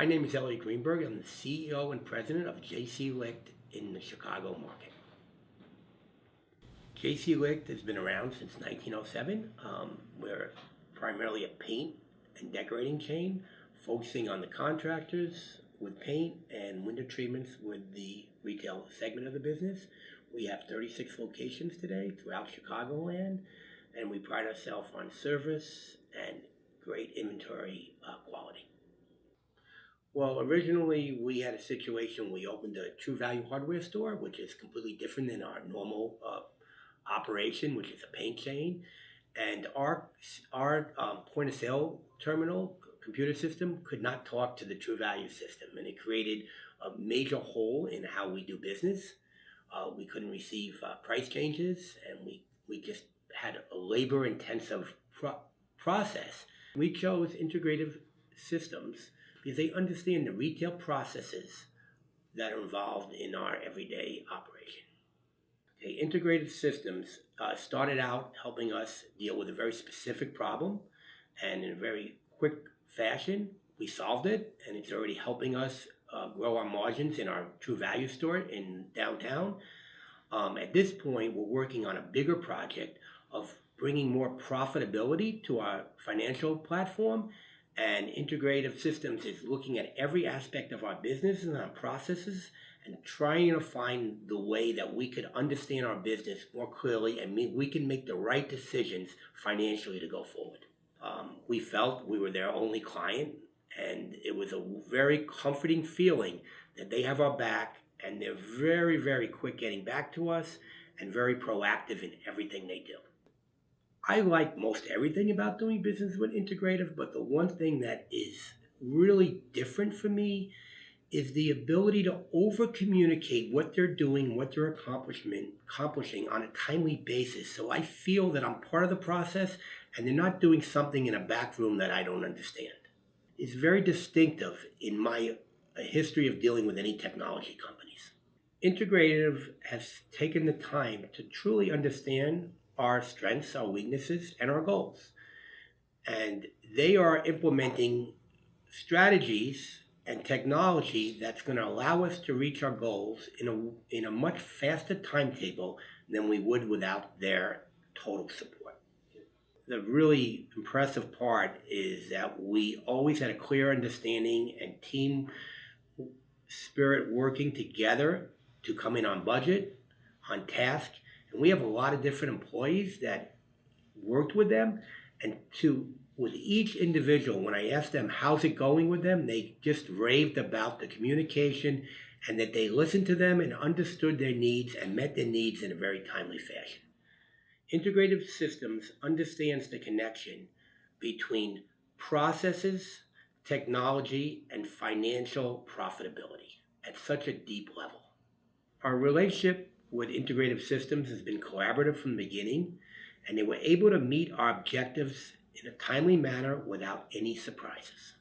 My name is Elliott Greenberg. I'm the CEO and president of JC Licht in the Chicago market. JC Licht has been around since 1907. We're primarily a paint and decorating chain, focusing on the contractors with paint and window treatments with the retail segment of the business. We have 36 locations today throughout Chicagoland, and we pride ourselves on service and great inventory quality. Well, originally we had a situation. We opened a True Value hardware store, which is completely different than our normal operation, which is a paint chain. And our point of sale terminal computer system could not talk to the True Value system, and it created a major hole in how we do business. We couldn't receive price changes, and we just had a labor-intensive process. We chose Integrative Systems because they understand the retail processes that are involved in our everyday operation. Okay, Integrative Systems started out helping us deal with a very specific problem, and in a very quick fashion, we solved it, and it's already helping us grow our margins in our True Value store in downtown. At this point, we're working on a bigger project of bringing more profitability to our financial platform, and Integrative Systems is looking at every aspect of our business and our processes and trying to find the way that we could understand our business more clearly and we can make the right decisions financially to go forward. We felt we were their only client, and it was a very comforting feeling that they have our back, and they're very, very quick getting back to us and very proactive in everything they do. I like most everything about doing business with Integrative, but the one thing that is really different for me is the ability to over-communicate what they're doing, what they're accomplishing on a timely basis. So I feel that I'm part of the process and they're not doing something in a back room that I don't understand. It's very distinctive in my history of dealing with any technology companies. Integrative has taken the time to truly understand our strengths, our weaknesses, and our goals. And they are implementing strategies and technology that's going to allow us to reach our goals in a much faster timetable than we would without their total support. The really impressive part is that we always had a clear understanding and team spirit working together to come in on budget, on task, and we have a lot of different employees that worked with them, and with each individual, when I asked them how's it going with them, they just raved about the communication and that they listened to them and understood their needs and met their needs in a very timely fashion. Integrative Systems understands the connection between processes, technology, and financial profitability at such a deep level. Our relationship with Integrative Systems has been collaborative from the beginning, and they were able to meet our objectives in a timely manner without any surprises.